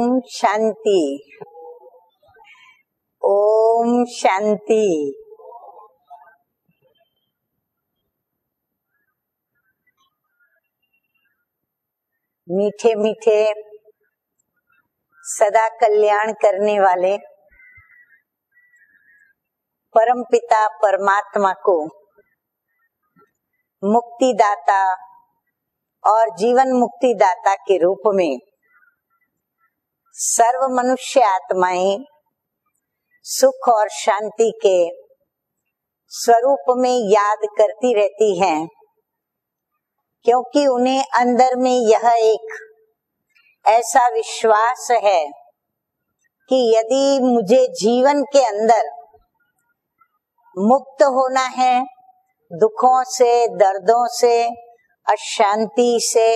ओम शांति। ओम शांति। मीठे मीठे सदा कल्याण करने वाले परमपिता परमात्मा को मुक्तिदाता और जीवन मुक्तिदाता के रूप में सर्व मनुष्य आत्माएं सुख और शांति के स्वरूप में याद करती रहती हैं, क्योंकि उन्हें अंदर में यह एक ऐसा विश्वास है कि यदि मुझे जीवन के अंदर मुक्त होना है दुखों से, दर्दों से, अशांति से,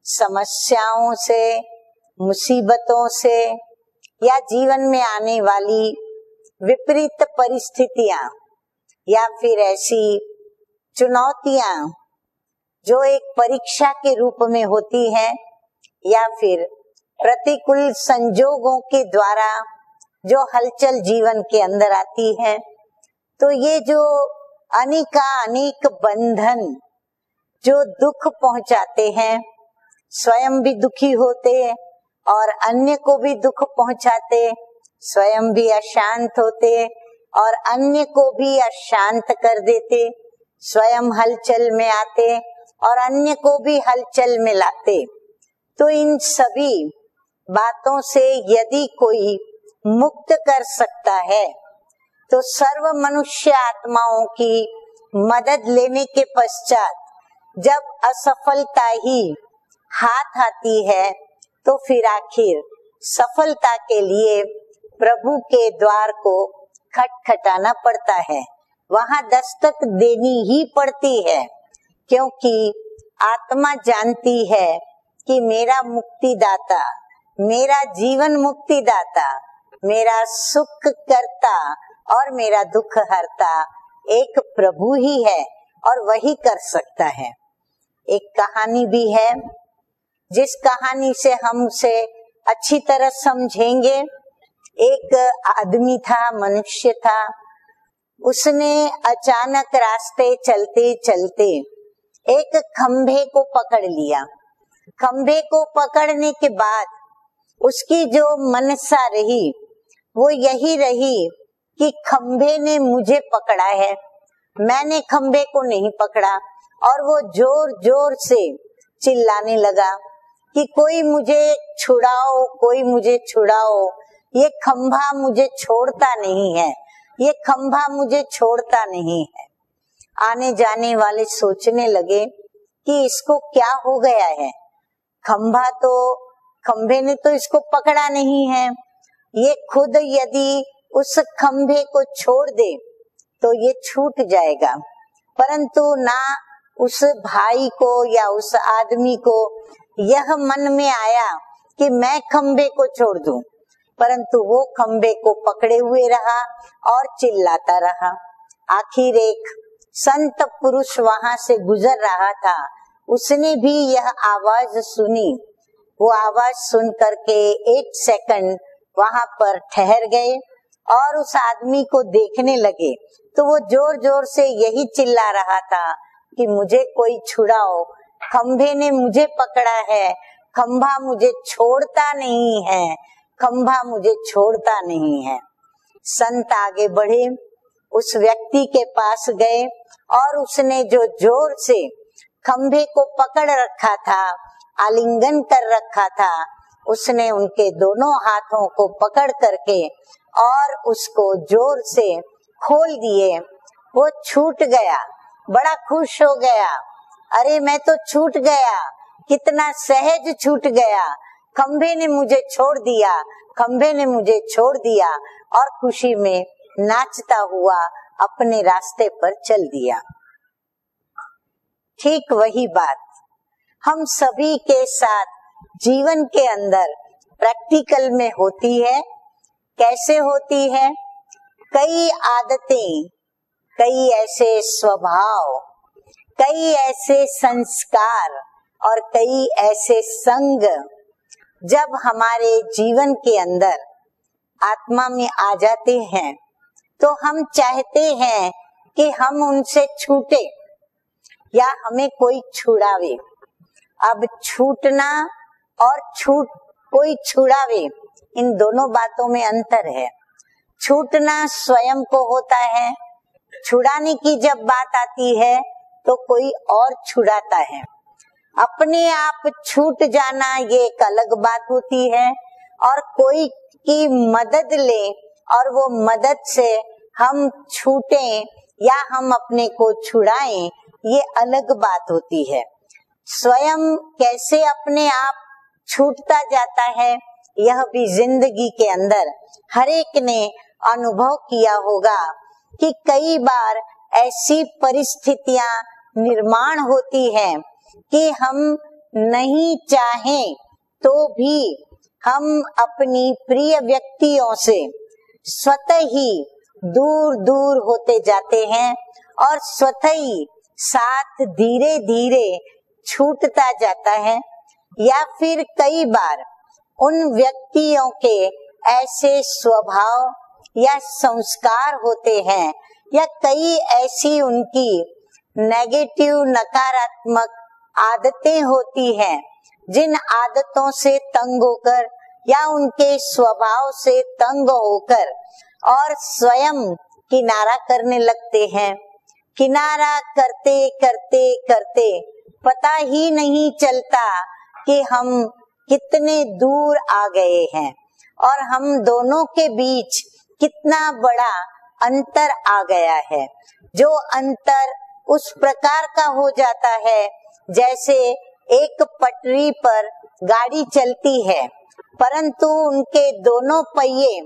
समस्याओं से, मुसीबतों से या जीवन में आने वाली विपरीत परिस्थितियां या फिर ऐसी चुनौतियां जो एक परीक्षा के रूप में होती है या फिर प्रतिकूल संजोगों के द्वारा जो हलचल जीवन के अंदर आती है, तो ये जो अनेक बंधन जो दुख पहुंचाते हैं, स्वयं भी दुखी होते और अन्य को भी दुख पहुंचाते, स्वयं भी अशांत होते और अन्य को भी अशांत कर देते, स्वयं हलचल में आते और अन्य को भी हलचल में लाते। तो इन सभी बातों से यदि कोई मुक्त कर सकता है तो सर्व मनुष्य आत्माओं की मदद लेने के पश्चात जब असफलता ही हाथ आती है तो फिर आखिर सफलता के लिए प्रभु के द्वार को खटखटाना पड़ता है, वहां दस्तक देनी ही पड़ती है, क्योंकि आत्मा जानती है कि मेरा मुक्तिदाता, मेरा जीवन मुक्तिदाता, मेरा सुख करता और मेरा दुख हरता एक प्रभु ही है और वही कर सकता है। एक कहानी भी है जिस कहानी से हम उसे अच्छी तरह समझेंगे। एक आदमी था, मनुष्य था, उसने अचानक रास्ते चलते चलते एक खंभे को पकड़ लिया। खंभे को पकड़ने के बाद उसकी जो मनसा रही वो यही रही कि खंभे ने मुझे पकड़ा है, मैंने खंभे को नहीं पकड़ा। और वो जोर जोर से चिल्लाने लगा कि कोई मुझे छुड़ाओ, कोई मुझे छुड़ाओ, ये खंभा मुझे छोड़ता नहीं है, ये खंभा मुझे छोड़ता नहीं है। आने जाने वाले सोचने लगे कि इसको क्या हो गया है, खंभे ने तो इसको पकड़ा नहीं है, ये खुद यदि उस खंभे को छोड़ दे तो ये छूट जाएगा। परंतु ना उस भाई को या उस आदमी को यह मन में आया कि मैं खंभे को छोड़ दूं, परंतु वो खंभे को पकड़े हुए रहा और चिल्लाता रहा। आखिर एक संत पुरुष वहां से गुजर रहा था, उसने भी यह आवाज सुनी। वो आवाज सुन करके एक सेकंड वहां पर ठहर गए और उस आदमी को देखने लगे। तो वो जोर जोर से यही चिल्ला रहा था कि मुझे कोई छुड़ाओ, खंभे ने मुझे पकड़ा है, खंभा मुझे छोड़ता नहीं है, खंभा मुझे छोड़ता नहीं है। संत आगे बढ़े, उस व्यक्ति के पास गए और उसने जो जोर से खंभे को पकड़ रखा था, आलिंगन कर रखा था, उसने उनके दोनों हाथों को पकड़ करके और उसको जोर से खोल दिए। वो छूट गया, बड़ा खुश हो गया, अरे मैं तो छूट गया, कितना सहज छूट गया, खंभे ने मुझे छोड़ दिया, खंभे ने मुझे छोड़ दिया, और खुशी में नाचता हुआ अपने रास्ते पर चल दिया। ठीक वही बात हम सभी के साथ जीवन के अंदर प्रैक्टिकल में होती है। कैसे होती है? कई आदतें, कई ऐसे स्वभाव, कई ऐसे संस्कार और कई ऐसे संग जब हमारे जीवन के अंदर आत्मा में आ जाते हैं तो हम चाहते हैं कि हम उनसे छूटे या हमें कोई छुड़ावे। अब छूटना और कोई छुड़ावे, इन दोनों बातों में अंतर है। छूटना स्वयं को होता है, छुड़ाने की जब बात आती है तो कोई और छुड़ाता है। अपने आप छूट जाना ये एक अलग बात होती है, और कोई की मदद ले और वो मदद से हम छूटें या हम अपने को छुड़ाएं, ये अलग बात होती है। स्वयं कैसे अपने आप छूटता जाता है, यह भी जिंदगी के अंदर हर एक ने अनुभव किया होगा कि कई बार ऐसी परिस्थितियां निर्माण होती हैं कि हम नहीं चाहें तो भी हम अपनी प्रिय व्यक्तियों से स्वतः ही दूर दूर होते जाते हैं और स्वतः ही साथ धीरे धीरे छूटता जाता है। या फिर कई बार उन व्यक्तियों के ऐसे स्वभाव या संस्कार होते हैं या कई ऐसी उनकी नेगेटिव नकारात्मक आदतें होती हैं, जिन आदतों से तंग होकर या उनके स्वभाव से तंग होकर और स्वयं किनारा करने लगते हैं। किनारा करते करते करते पता ही नहीं चलता कि हम कितने दूर आ गए हैं और हम दोनों के बीच कितना बड़ा अंतर आ गया है। जो अंतर उस प्रकार का हो जाता है जैसे एक पटरी पर गाड़ी चलती है, परंतु उनके दोनों पहिए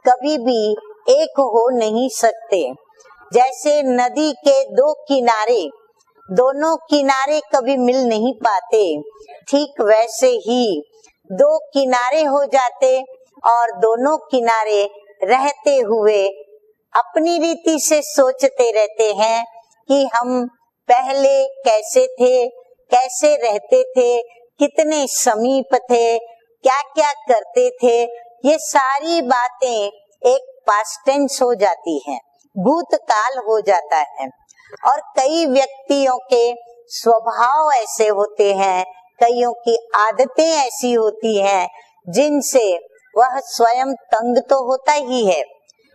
कभी भी एक हो नहीं सकते। जैसे नदी के दो किनारे, दोनों किनारे कभी मिल नहीं पाते, ठीक वैसे ही दो किनारे हो जाते और दोनों किनारे रहते हुए अपनी रीति से सोचते रहते हैं कि हम पहले कैसे थे, कैसे रहते थे, कितने समीप थे, क्या क्या करते थे। ये सारी बातें एक पास्ट टेंस हो जाती हैं, भूतकाल हो जाता है। और कई व्यक्तियों के स्वभाव ऐसे होते हैं, कईयों की आदतें ऐसी होती हैं जिनसे वह स्वयं तंग तो होता ही है,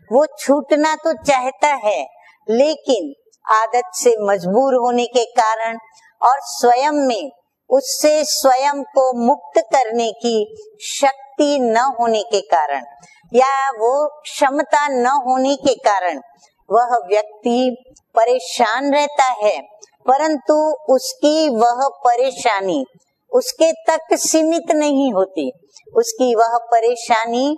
वो छूटना तो चाहता है, लेकिन आदत से मजबूर होने के कारण और स्वयं में उससे स्वयं को मुक्त करने की शक्ति न होने के कारण या वो क्षमता न होने के कारण वह व्यक्ति परेशान रहता है, परंतु उसकी वह परेशानी उसके तक सीमित नहीं होती। उसकी वह परेशानी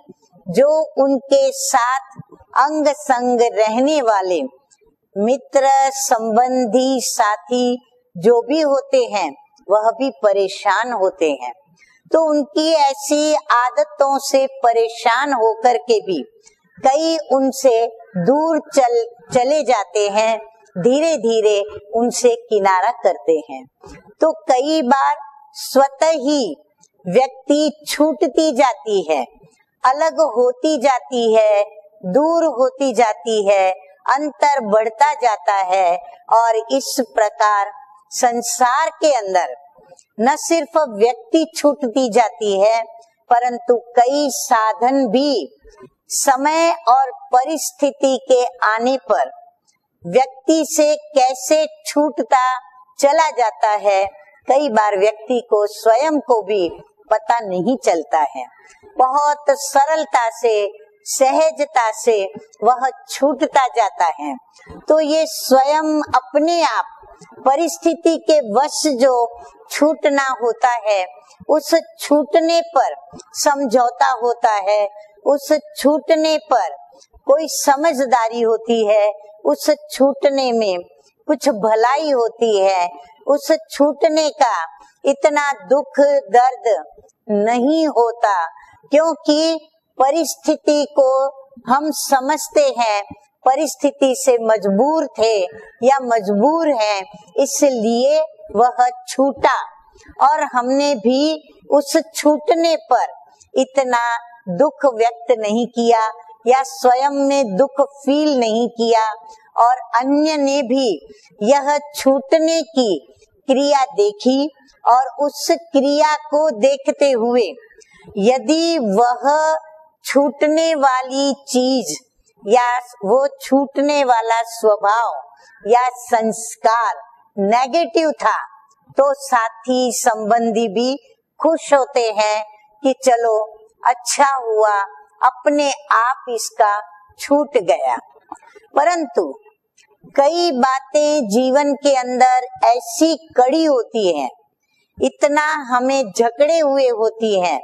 जो उनके साथ अंग संग रहने वाले मित्र, संबंधी, साथी जो भी होते हैं वह भी परेशान होते हैं। तो उनकी ऐसी आदतों से परेशान होकर के भी कई उनसे दूर चले जाते हैं, धीरे धीरे उनसे किनारा करते हैं। तो कई बार स्वतः ही व्यक्ति छूटती जाती है, अलग होती जाती है, दूर होती जाती है, अंतर बढ़ता जाता है। और इस प्रकार संसार के अंदर न सिर्फ व्यक्ति छूटती जाती है, परंतु कई साधन भी समय और परिस्थिति के आने पर व्यक्ति से कैसे छूटता चला जाता है, कई बार व्यक्ति को स्वयं को भी पता नहीं चलता है। बहुत सरलता से, सहजता से वह छूटता जाता है। तो ये स्वयं अपने आप परिस्थिति के वश जो छूटना होता है, उस छूटने पर समझौता होता है, उस छूटने पर कोई समझदारी होती है, उस छूटने में कुछ भलाई होती है, उस छूटने का इतना दुख दर्द नहीं होता, क्योंकि परिस्थिति को हम समझते हैं, परिस्थिति से मजबूर थे या मजबूर हैं, इसलिए वह छूटा और हमने भी उस छूटने पर इतना दुख व्यक्त नहीं किया या स्वयं ने दुख फील नहीं किया और अन्य ने भी यह छूटने की क्रिया देखी और उस क्रिया को देखते हुए यदि वह छूटने वाली चीज या वो छूटने वाला स्वभाव या संस्कार नेगेटिव था तो साथी संबंधी भी खुश होते हैं कि चलो अच्छा हुआ, अपने आप इसका छूट गया। परंतु कई बातें जीवन के अंदर ऐसी कड़ी होती हैं, इतना हमें जकड़े हुए होती हैं,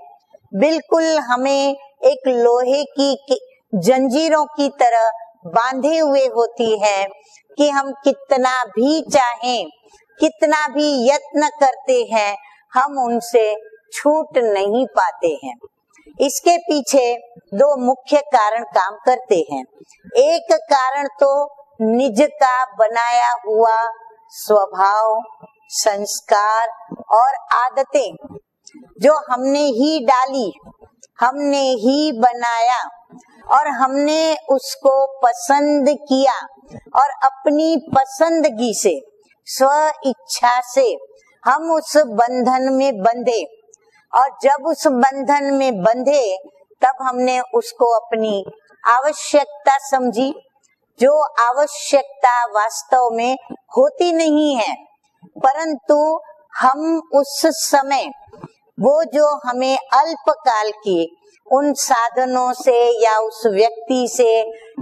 बिल्कुल हमें एक लोहे की जंजीरों की तरह बांधे हुए होती है कि हम कितना भी चाहें, कितना भी यत्न करते हैं, हम उनसे छूट नहीं पाते हैं। इसके पीछे दो मुख्य कारण काम करते हैं। एक कारण तो निज का बनाया हुआ स्वभाव, संस्कार और आदतें जो हमने ही डाली, हमने ही बनाया और हमने उसको पसंद किया और अपनी पसंदगी से, स्व इच्छा से हम उस बंधन में बंधे और जब उस बंधन में बंधे तब हमने उसको अपनी आवश्यकता समझी, जो आवश्यकता वास्तव में होती नहीं है, परंतु हम उस समय वो जो हमें अल्पकाल की उन साधनों से या उस व्यक्ति से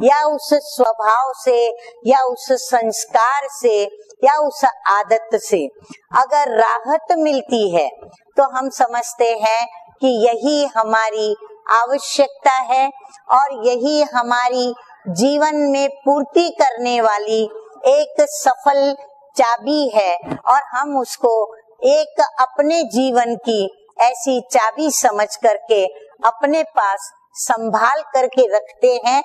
या उस स्वभाव से या उस संस्कार से या उस आदत से अगर राहत मिलती है तो हम समझते हैं कि यही हमारी आवश्यकता है और यही हमारी जीवन में पूर्ति करने वाली एक सफल चाबी है और हम उसको एक अपने जीवन की ऐसी चाबी समझ करके अपने पास संभाल करके रखते हैं।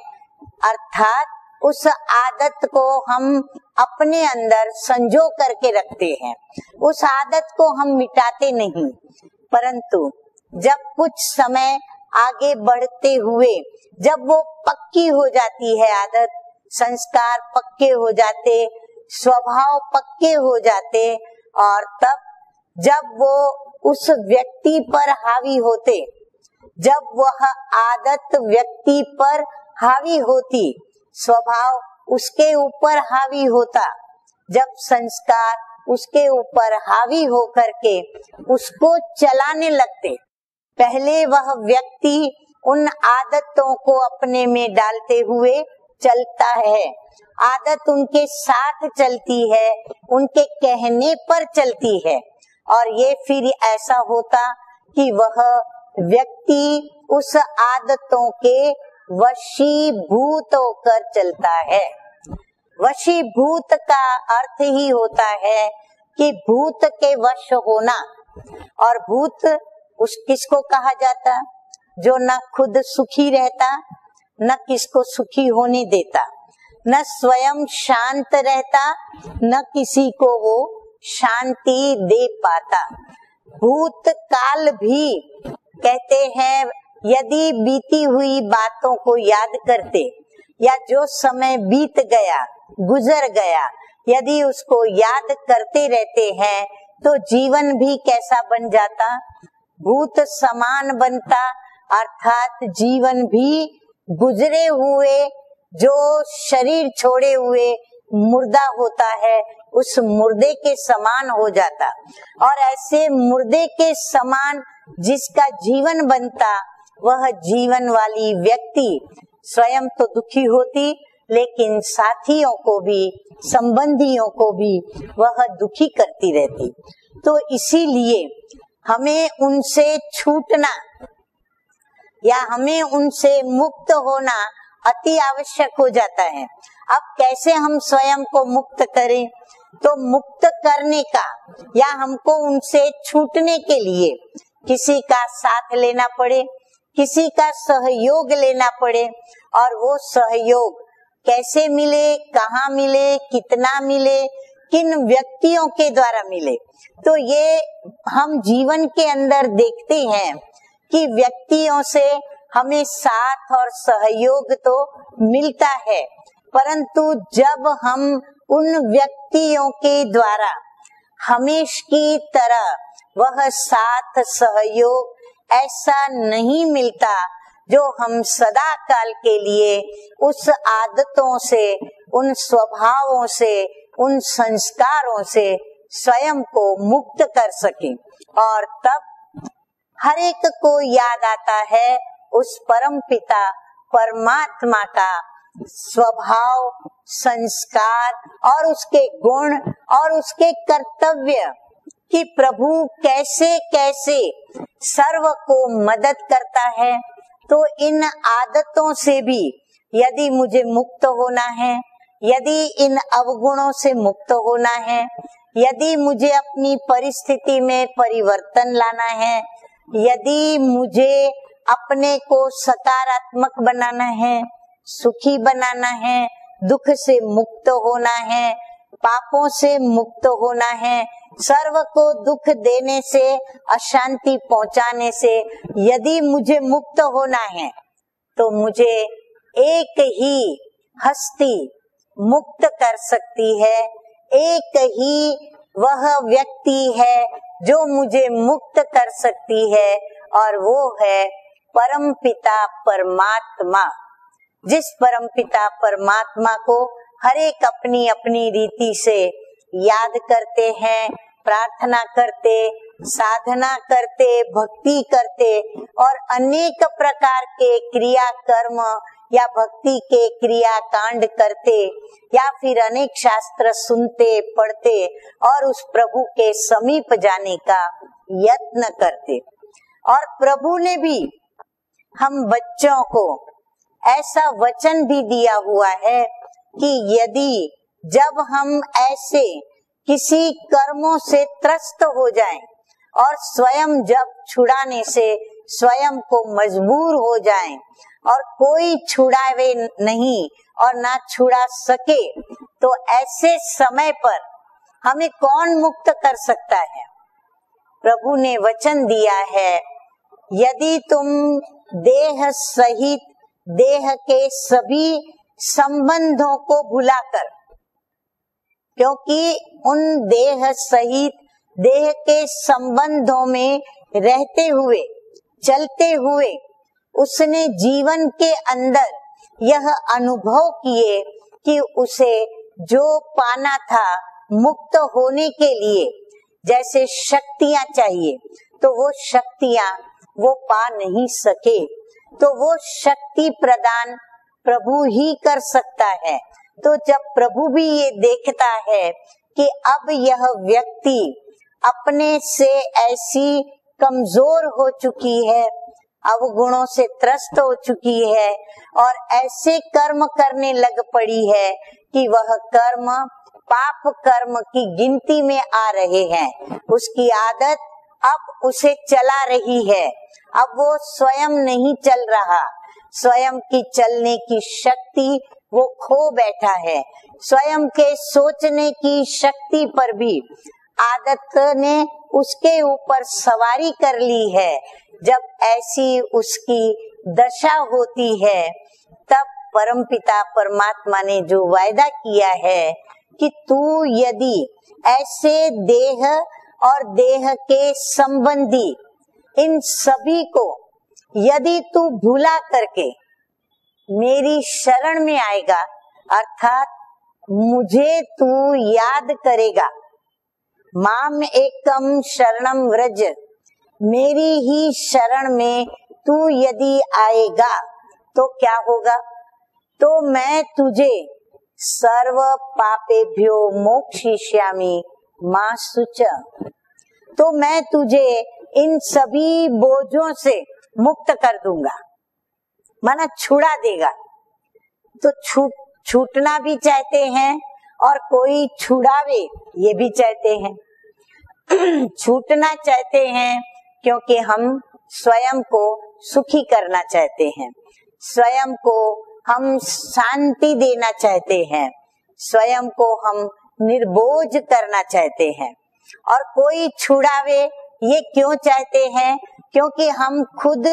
अर्थात उस आदत को हम अपने अंदर संजो करके रखते हैं, उस आदत को हम मिटाते नहीं। परंतु जब कुछ समय आगे बढ़ते हुए जब वो पक्की हो जाती है आदत, संस्कार पक्के हो जाते, स्वभाव पक्के हो जाते और तब जब वो उस व्यक्ति पर हावी होते, जब वह आदत व्यक्ति पर हावी होती, स्वभाव उसके ऊपर हावी होता, जब संस्कार उसके ऊपर हावी होकर के उसको चलाने लगते, पहले वह व्यक्ति उन आदतों को अपने में डालते हुए चलता है, आदत उनके साथ चलती है, उनके कहने पर चलती है और ये फिर ऐसा होता कि वह व्यक्ति उस आदतों के वशीभूत होकर चलता है। वशीभूत का अर्थ ही होता है कि भूत के वश होना, और भूत उस किसको कहा जाता, जो न खुद सुखी रहता, न किसको सुखी होने देता, न स्वयं शांत रहता, न किसी को वो शांति दे पाता। भूतकाल भी कहते हैं, यदि बीती हुई बातों को याद करते या जो समय बीत गया, गुजर गया, यदि उसको याद करते रहते हैं तो जीवन भी कैसा बन जाता, भूत समान बनता। अर्थात जीवन भी गुजरे हुए, जो शरीर छोड़े हुए मुर्दा होता है, उस मुर्दे के समान हो जाता। और ऐसे मुर्दे के समान जिसका जीवन बनता, वह जीवन वाली व्यक्ति स्वयं तो दुखी होती, लेकिन साथियों को भी, संबंधियों को भी वह दुखी करती रहती। तो इसीलिए हमें उनसे छूटना या हमें उनसे मुक्त होना अति आवश्यक हो जाता है। अब कैसे हम स्वयं को मुक्त करें? तो मुक्त करने का या हमको उनसे छूटने के लिए किसी का साथ लेना पड़े, किसी का सहयोग लेना पड़े। और वो सहयोग कैसे मिले, कहाँ मिले, कितना मिले, किन व्यक्तियों के द्वारा मिले, तो ये हम जीवन के अंदर देखते हैं कि व्यक्तियों से हमें साथ और सहयोग तो मिलता है, परंतु जब हम उन व्यक्तियों के द्वारा हमेश की तरह वह साथ सहयोग ऐसा नहीं मिलता जो हम सदा काल के लिए उस आदतों से, उन स्वभावों से, उन संस्कारों से स्वयं को मुक्त कर सके। और तब हर एक को याद आता है उस परम पिता परमात्मा का स्वभाव, संस्कार और उसके गुण और उसके कर्तव्य कि प्रभु कैसे कैसे सर्व को मदद करता है। तो इन आदतों से भी यदि मुझे मुक्त होना है, यदि इन अवगुणों से मुक्त होना है, यदि मुझे अपनी परिस्थिति में परिवर्तन लाना है, यदि मुझे अपने को सकारात्मक बनाना है, सुखी बनाना है, दुख से मुक्त होना है, पापों से मुक्त होना है, सर्व को दुख देने से, अशांति पहुंचाने से यदि मुझे मुक्त होना है, तो मुझे एक ही हस्ती मुक्त कर सकती है, एक ही वह व्यक्ति है जो मुझे मुक्त कर सकती है, और वो है परम पिता परमात्मा। जिस परम पिता परमात्मा को हर एक अपनी अपनी रीति से याद करते हैं, प्रार्थना करते, साधना करते, भक्ति करते और अनेक प्रकार के क्रिया कर्म या भक्ति के क्रिया कांड करते, या फिर अनेक शास्त्र सुनते पढ़ते और उस प्रभु के समीप जाने का यत्न करते। और प्रभु ने भी हम बच्चों को ऐसा वचन भी दिया हुआ है कि यदि जब हम ऐसे किसी कर्मों से त्रस्त हो जाएं और स्वयं जब छुड़ाने से स्वयं को मजबूर हो जाएं और कोई छुड़ावे नहीं और ना छुड़ा सके, तो ऐसे समय पर हमें कौन मुक्त कर सकता है? प्रभु ने वचन दिया है, यदि तुम देह सहित देह के सभी संबंधों को भुलाकर, क्योंकि उन देह सहित देह के संबंधों में रहते हुए, चलते हुए उसने जीवन के अंदर यह अनुभव किए कि उसे जो पाना था मुक्त होने के लिए, जैसे शक्तियां चाहिए, तो वो शक्तियां वो पा नहीं सके, तो वो शक्ति प्रदान प्रभु ही कर सकता है। तो जब प्रभु भी ये देखता है कि अब यह व्यक्ति अपने से ऐसी कमजोर हो चुकी है, अवगुणों से त्रस्त हो चुकी है और ऐसे कर्म करने लग पड़ी है कि वह कर्म पाप कर्म की गिनती में आ रहे हैं, उसकी आदत अब उसे चला रही है, अब वो स्वयं नहीं चल रहा, स्वयं की चलने की शक्ति वो खो बैठा है, स्वयं के सोचने की शक्ति पर भी आदत ने उसके ऊपर सवारी कर ली है। जब ऐसी उसकी दशा होती है, तब परमपिता परमात्मा ने जो वायदा किया है कि तू यदि ऐसे देह और देह के संबंधी इन सभी को यदि तू भुला करके मेरी शरण में आएगा, अर्थात मुझे तू याद करेगा, माम एकम शरणम व्रज, मेरी ही शरण में तू यदि आएगा तो क्या होगा? तो मैं तुझे सर्व पापेभ्यो मोक्षयिष्यामि मा शुचः, तो मैं तुझे इन सभी बोझों से मुक्त कर दूंगा, माना छुड़ा देगा। तो छूटना भी चाहते हैं और कोई छुड़ावे ये भी चाहते हैं। छूटना चाहते हैं क्योंकि हम स्वयं को सुखी करना चाहते हैं, स्वयं को हम शांति देना चाहते हैं, स्वयं को हम निर्बोझ करना चाहते हैं। और कोई छुड़ावे ये क्यों चाहते हैं? क्योंकि हम खुद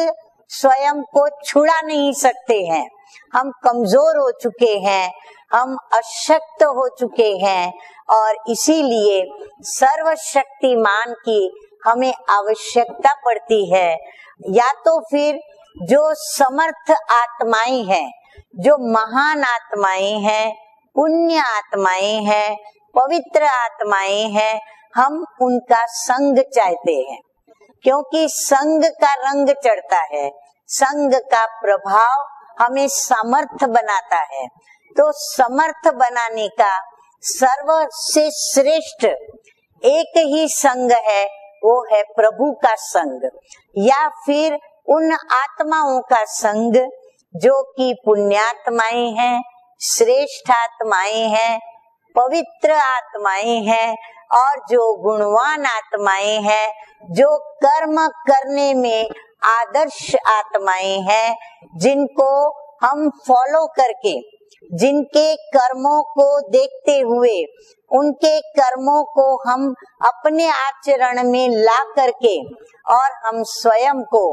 स्वयं को छुड़ा नहीं सकते हैं। हम कमजोर हो चुके हैं, हम अशक्त हो चुके हैं और इसीलिए सर्वशक्तिमान की हमें आवश्यकता पड़ती है। या तो फिर जो समर्थ आत्माएं हैं, जो महान आत्माएं हैं, पुण्य आत्माएं हैं, पवित्र आत्माएं हैं, हम उनका संग चाहते हैं, क्योंकि संग का रंग चढ़ता है, संग का प्रभाव हमें समर्थ बनाता है। तो समर्थ बनाने का सर्वसे श्रेष्ठ एक ही संग है, वो है प्रभु का संग, या फिर उन आत्माओं का संग जो कि पुण्यात्माएं हैं, श्रेष्ठ आत्माएं हैं, पवित्र आत्माएं हैं और जो गुणवान आत्माएं हैं, जो कर्म करने में आदर्श आत्माएं हैं, जिनको हम फॉलो करके, जिनके कर्मों को देखते हुए, उनके कर्मों को हम अपने आचरण में ला करके और हम स्वयं को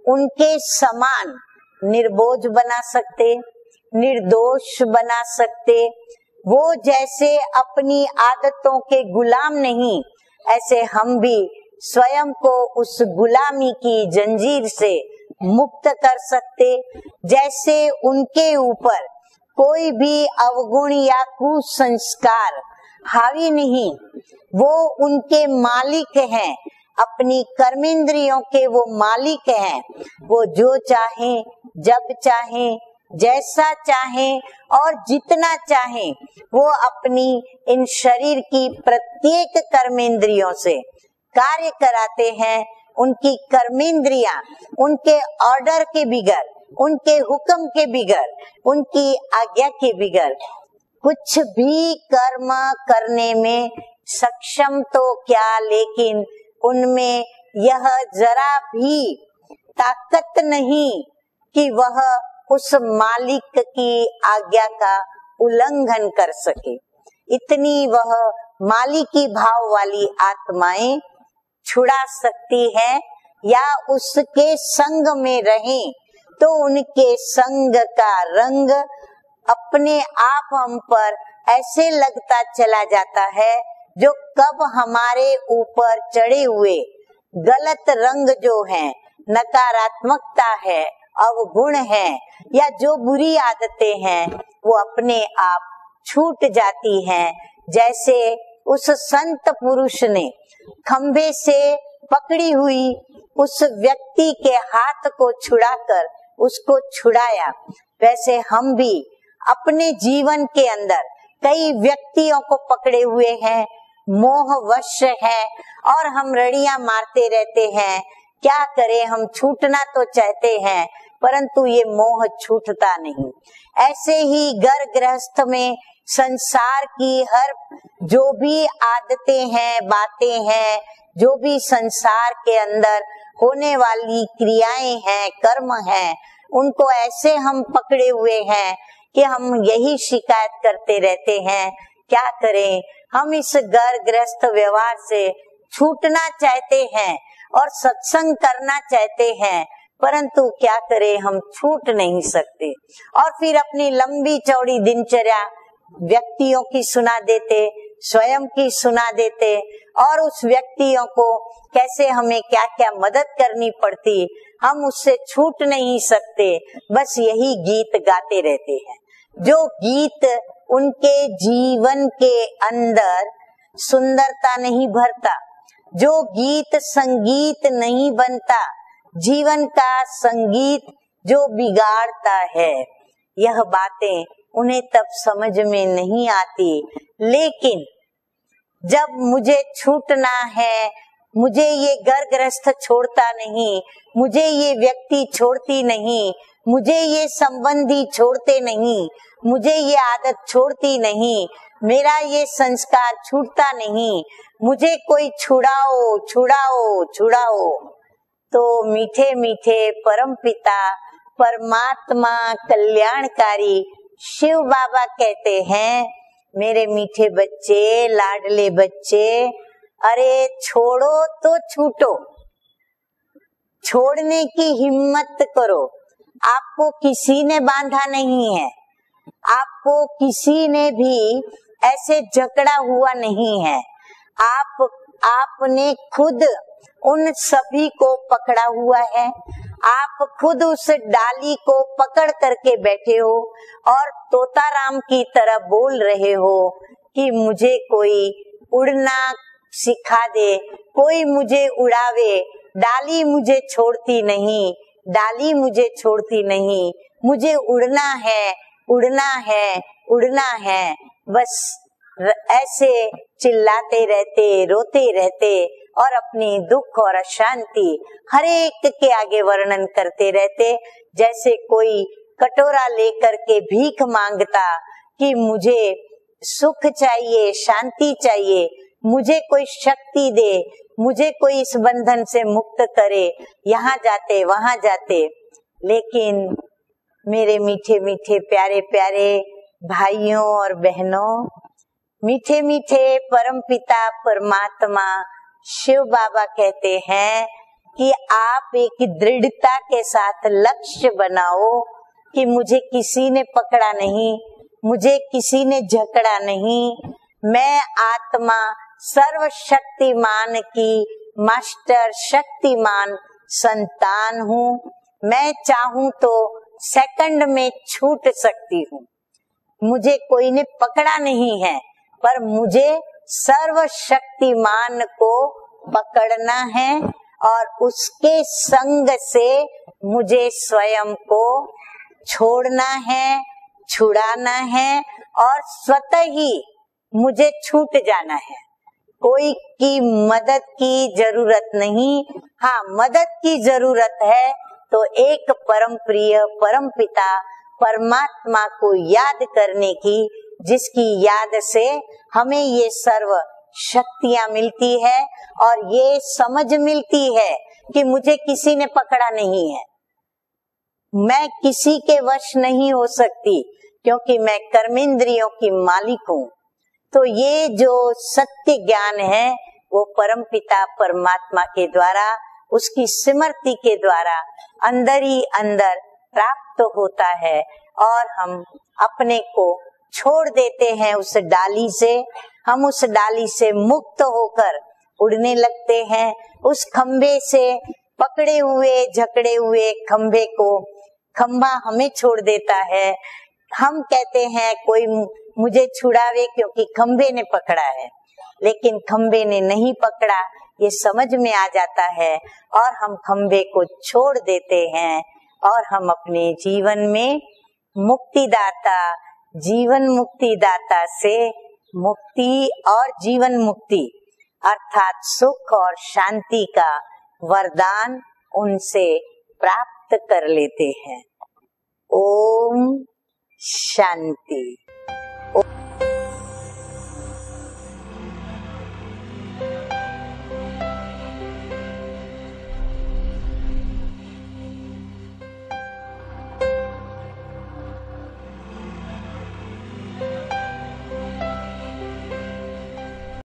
उनके समान निर्बोझ बना सकते, निर्दोष बना सकते। वो जैसे अपनी आदतों के गुलाम नहीं, ऐसे हम भी स्वयं को उस गुलामी की जंजीर से मुक्त कर सकते। जैसे उनके ऊपर कोई भी अवगुण या कुसंस्कार हावी नहीं, वो उनके मालिक हैं, अपनी कर्मेंद्रियों के वो मालिक हैं। वो जो चाहें, जब चाहें, जैसा चाहें और जितना चाहें, वो अपनी इन शरीर की प्रत्येक कर्मेंद्रियों से कार्य कराते हैं। उनकी कर्मेंद्रियां उनके ऑर्डर के बिगर, उनके हुक्म के बिगर, उनकी आज्ञा के बिगर कुछ भी कर्म करने में सक्षम तो क्या, लेकिन उनमें यह जरा भी ताकत नहीं कि वह उस मालिक की आज्ञा का उल्लंघन कर सके। इतनी वह मालिकी भाव वाली आत्माएं छुड़ा सकती है, या उसके संग में रहें तो उनके संग का रंग अपने आप हम पर ऐसे लगता चला जाता है, जो कब हमारे ऊपर चढ़े हुए गलत रंग जो है, नकारात्मकता है, अवगुण है, या जो बुरी आदतें हैं, वो अपने आप छूट जाती हैं। जैसे उस संत पुरुष ने खंभे से पकड़ी हुई उस व्यक्ति के हाथ को छुड़ाकर उसको छुड़ाया, वैसे हम भी अपने जीवन के अंदर कई व्यक्तियों को पकड़े हुए हैं, मोहवश है और हम रड़ियां मारते रहते हैं। क्या करें, हम छूटना तो चाहते हैं परंतु ये मोह छूटता नहीं। ऐसे ही घर गृहस्थ में संसार की हर जो भी आदतें हैं, बातें हैं, जो भी संसार के अंदर होने वाली क्रियाएं हैं, कर्म हैं, उनको ऐसे हम पकड़े हुए हैं कि हम यही शिकायत करते रहते हैं। क्या करें, हम इस घर गृहस्थ व्यवहार से छूटना चाहते हैं और सत्संग करना चाहते हैं, परंतु क्या करें, हम छूट नहीं सकते। और फिर अपनी लंबी चौड़ी दिनचर्या व्यक्तियों की सुना देते, स्वयं की सुना देते, और उस व्यक्तियों को कैसे हमें क्या क्या मदद करनी पड़ती, हम उससे छूट नहीं सकते, बस यही गीत गाते रहते हैं। जो गीत उनके जीवन के अंदर सुंदरता नहीं भरता, जो गीत संगीत नहीं बनता, जीवन का संगीत जो बिगाड़ता है, यह बातें उन्हें तब समझ में नहीं आती। लेकिन जब मुझे छूटना है, मुझे ये घर गृहस्थ छोड़ता नहीं, मुझे ये व्यक्ति छोड़ती नहीं, मुझे ये संबंधी छोड़ते नहीं, मुझे ये आदत छोड़ती नहीं, मेरा ये संस्कार छूटता नहीं, मुझे कोई छुड़ाओ छुड़ाओ छुड़ाओ, तो मीठे मीठे परम पिता परमात्मा कल्याणकारी शिव बाबा कहते हैं, मेरे मीठे बच्चे, लाडले बच्चे, अरे छोड़ो तो छूटो, छोड़ने की हिम्मत करो। आपको किसी ने बांधा नहीं है, आपको किसी ने भी ऐसे जकड़ा हुआ नहीं है। आपने खुद उन सभी को पकड़ा हुआ है। आप खुद उस डाली को पकड़ करके बैठे हो और तोताराम की तरह बोल रहे हो कि मुझे कोई उड़ना सिखा दे, कोई मुझे उड़ावे, डाली मुझे छोड़ती नहीं, डाली मुझे छोड़ती नहीं, मुझे उड़ना है, उड़ना है, उड़ना है। बस ऐसे चिल्लाते रहते, रोते रहते और अपनी दुख और अशांति हर एक के आगे वर्णन करते रहते, जैसे कोई कटोरा लेकर के भीख मांगता कि मुझे सुख चाहिए, शांति चाहिए, मुझे कोई शक्ति दे, मुझे कोई इस बंधन से मुक्त करे। यहाँ जाते वहां जाते। लेकिन मेरे मीठे मीठे प्यारे प्यारे भाइयों और बहनों, मीठे मीठे परमपिता परमात्मा शिव बाबा कहते हैं कि आप एक दृढ़ता के साथ लक्ष्य बनाओ कि मुझे किसी ने पकड़ा नहीं, मुझे किसी ने जकड़ा नहीं। मैं आत्मा सर्वशक्तिमान की मास्टर शक्तिमान संतान हूँ। मैं चाहूं तो सेकंड में छूट सकती हूँ। मुझे कोई ने पकड़ा नहीं है, पर मुझे सर्वशक्तिमान को पकड़ना है और उसके संग से मुझे स्वयं को छोड़ना है, छुड़ाना है और स्वतः ही मुझे छूट जाना है। कोई की मदद की जरूरत नहीं। हाँ, मदद की जरूरत है तो एक परम प्रिय परम पिता परमात्मा को याद करने की, जिसकी याद से हमें ये सर्व शक्तियां मिलती है और ये समझ मिलती है कि मुझे किसी ने पकड़ा नहीं है, मैं किसी के वश नहीं हो सकती क्योंकि मैं कर्मेंद्रियों की मालिक हूँ। तो ये जो सत्य ज्ञान है वो परम पिता परमात्मा के द्वारा, उसकी स्मृति के द्वारा अंदर ही अंदर प्राप्त होता है और हम अपने को छोड़ देते हैं उस डाली से। हम उस डाली से मुक्त होकर उड़ने लगते हैं। उस खंबे से पकड़े हुए जकड़े हुए खंबे को खंबा हमें छोड़ देता है। हम कहते हैं कोई मुझे छुड़ावे क्योंकि खंबे ने पकड़ा है, लेकिन खंबे ने नहीं पकड़ा, ये समझ में आ जाता है और हम खंबे को छोड़ देते हैं और हम अपने जीवन में मुक्तिदाता, जीवन मुक्तिदाता से मुक्ति और जीवन मुक्ति अर्थात सुख और शांति का वरदान उनसे प्राप्त कर लेते हैं। ओम शांति।